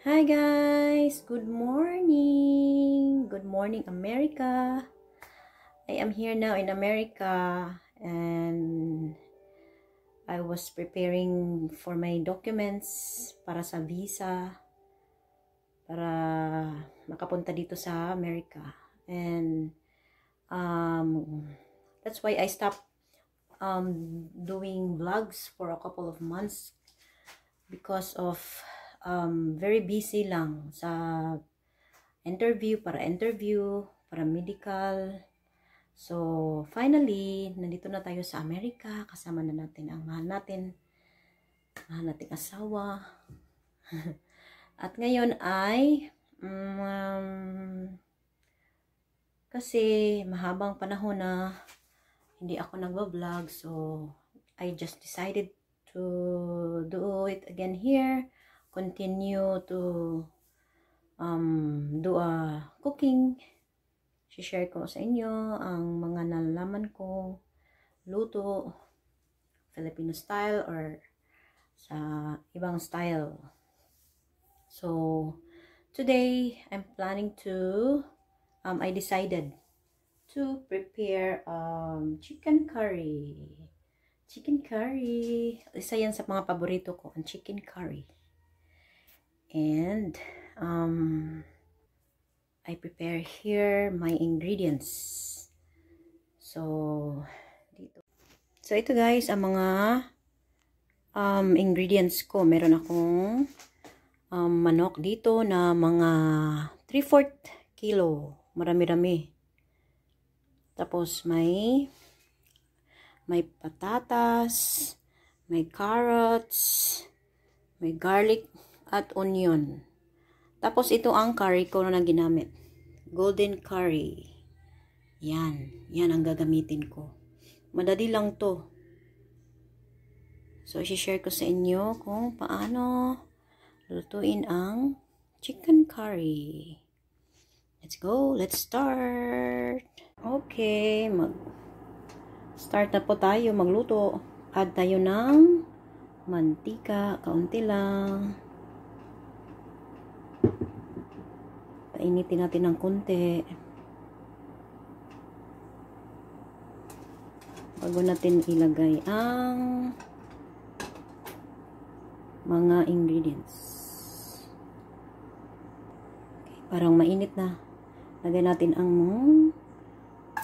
Hi guys! Good morning! Good morning, America! I am here now in America and I was preparing for my documents para sa visa para makapunta dito sa America. And that's why I stopped doing vlogs for a couple of months because of very busy lang sa interview, para medical. So, finally, nandito na tayo sa Amerika. Kasama na natin ang mahal nating asawa. At ngayon ay, kasi mahabang panahon na hindi ako nagbablog. So, I just decided to do it again here. Continue to do a cooking. I-share ko sa inyo ang mga nalalaman ko, luto, Filipino style or sa ibang style. So, today, I'm planning to, I decided to prepare chicken curry. Chicken curry. Isa yan sa mga paborito ko, ang chicken curry. And, I prepare here my ingredients. So, dito. So, ito guys, ang mga ingredients ko. Meron akong manok dito na mga 3/4 kilo. Marami-rami. Tapos, may patatas, may carrots, may garlic, at onion. Tapos, ito ang curry ko na ginamit. Golden curry. Yan. Yan ang gagamitin ko. Madali lang to. So, i-share ko sa inyo kung paano lutuin ang chicken curry. Let's go. Let's start. Okay. Start na po tayo magluto. Add tayo ng mantika. Kaunti lang. Painitin natin ng konti. Bago natin ilagay ang mga ingredients. Okay, parang mainit na. Lagay natin ang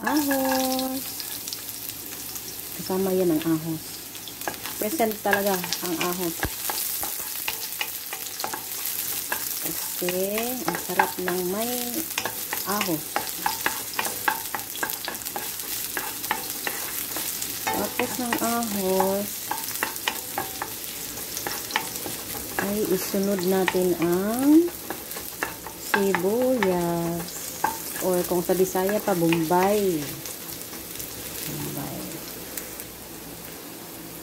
ahos. Kasama yan ang ahos. Present talaga ang ahos. Kasi ang sarap ng may ahos. Tapos ng ahos ay isunod natin ang sibuyas or kung sa Bisaya pa, bombay.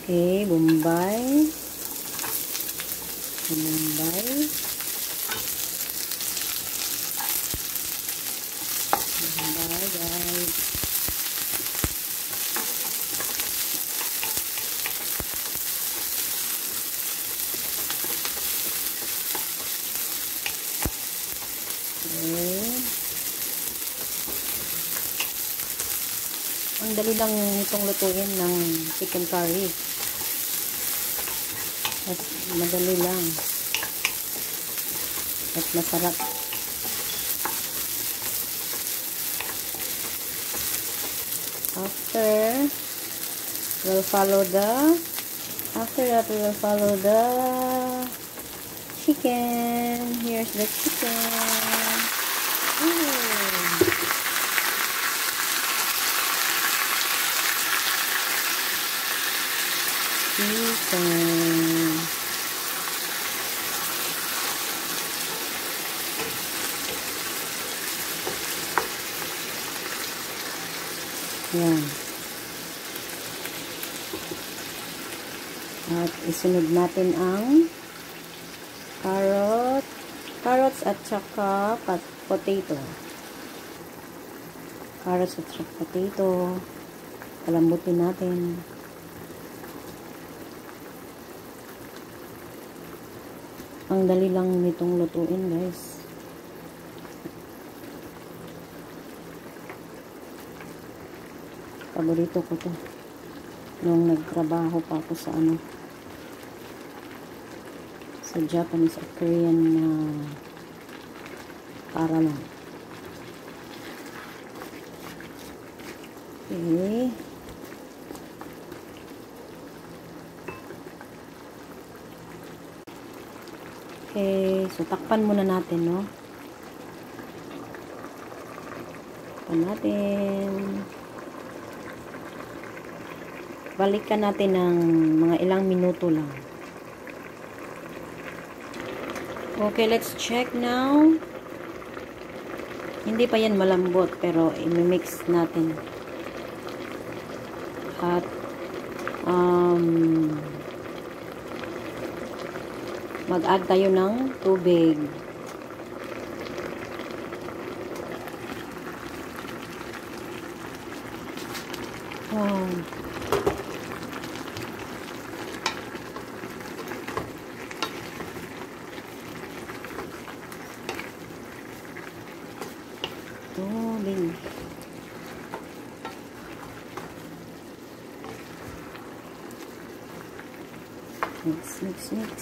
Okay, bombay. Guys. Okay. Ang dali lang itong lutuin ng chicken curry. At madali lang. At masarap. After we'll follow the chicken. Here's the chicken. Chicken. Yan. At isunod natin ang carrots at saka potato. Carrots at saka potato. Palambutin natin. Ang dali lang nitong lutuin, guys. Paborito ko to. Nung nagtrabaho pa ako sa sa Japanese at Korean na paaralan. Okay. Okay, so takpan muna natin, no? Takpan natin. Balikan natin ng mga ilang minuto lang. Okay, let's check now. Hindi pa yan malambot, pero i-mix natin. At mag-add tayo ng tubig. Tubig. Mix, mix, mix.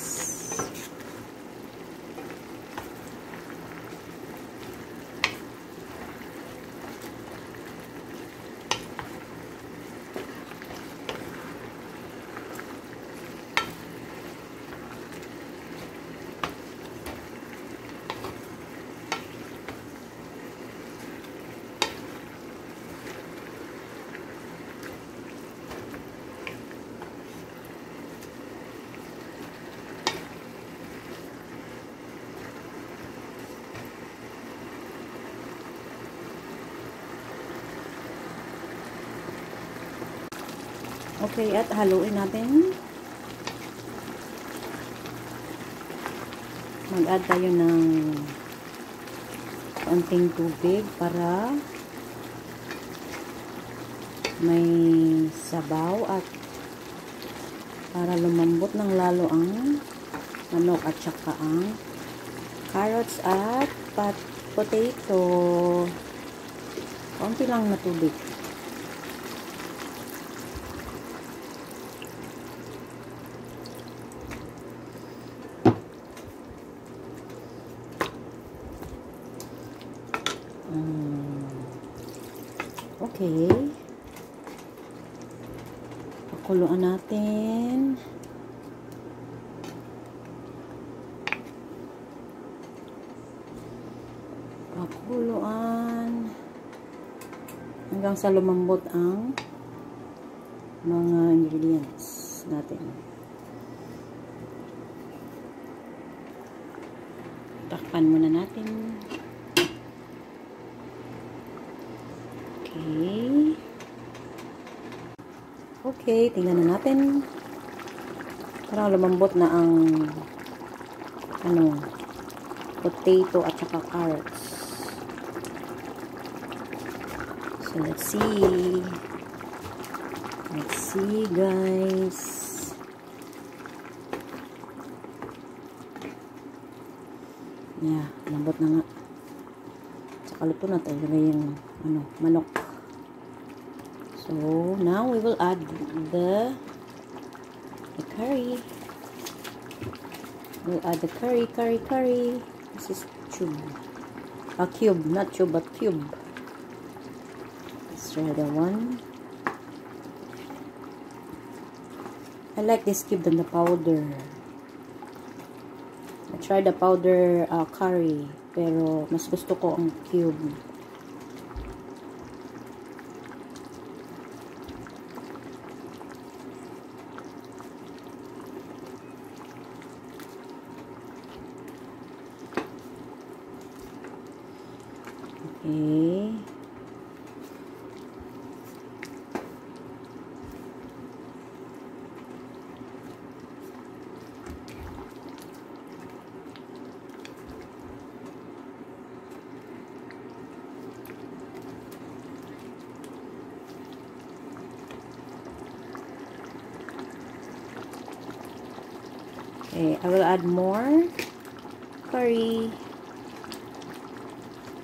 Okay, at haluin natin. Mag-add tayo ng konting tubig para may sabaw at para lumambot ng lalo ang manok at saka ang carrots at potato. Konti lang na tubig. Okay. Pakuluan natin. Pakuluan. Hanggang sa lumambot ang mga ingredients natin. Takpan muna natin. Okay. Okay, tingnan na natin. Parang lumambot na ang potato at saka carrots. So, let's see. Let's see, guys. Yeah, lambot na nga. Saka luto na talaga yung manok. So, now we will add the curry. We'll add the curry. This is cube. A cube, not tube, but cube. Let's try the one. I like this cube than the powder. I tried the powder curry, pero mas gusto ko ang cube. Okay. Okay, I will add more. curry.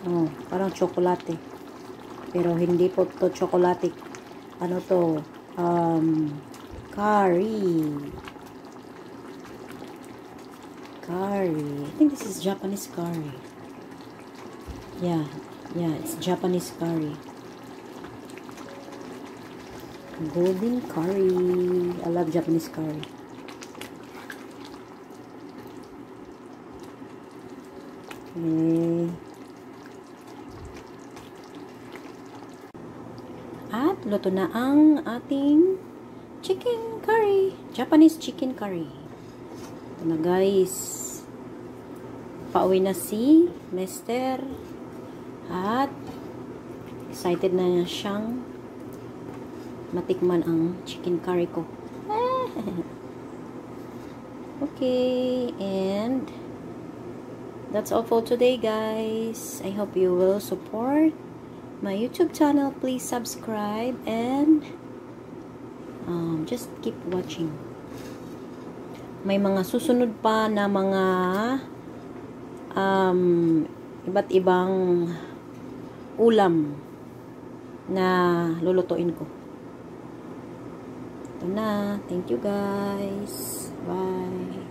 Oh, parang tsokolate. Pero hindi po to tsokolate. Ano to? Curry. Curry. I think this is Japanese curry. Yeah, it's Japanese curry. Golden curry. I love Japanese curry. Okay. At luto na ang ating chicken curry. Japanese chicken curry. Ito na guys. Pauwi na si Mister. At excited na siyang matikman ang chicken curry ko. Okay, and that's all for today guys. I hope you will support my YouTube channel. Please subscribe and just keep watching. May mga susunod pa na mga iba't ibang ulam na lulutuin ko. Ito na. Thank you guys. Bye.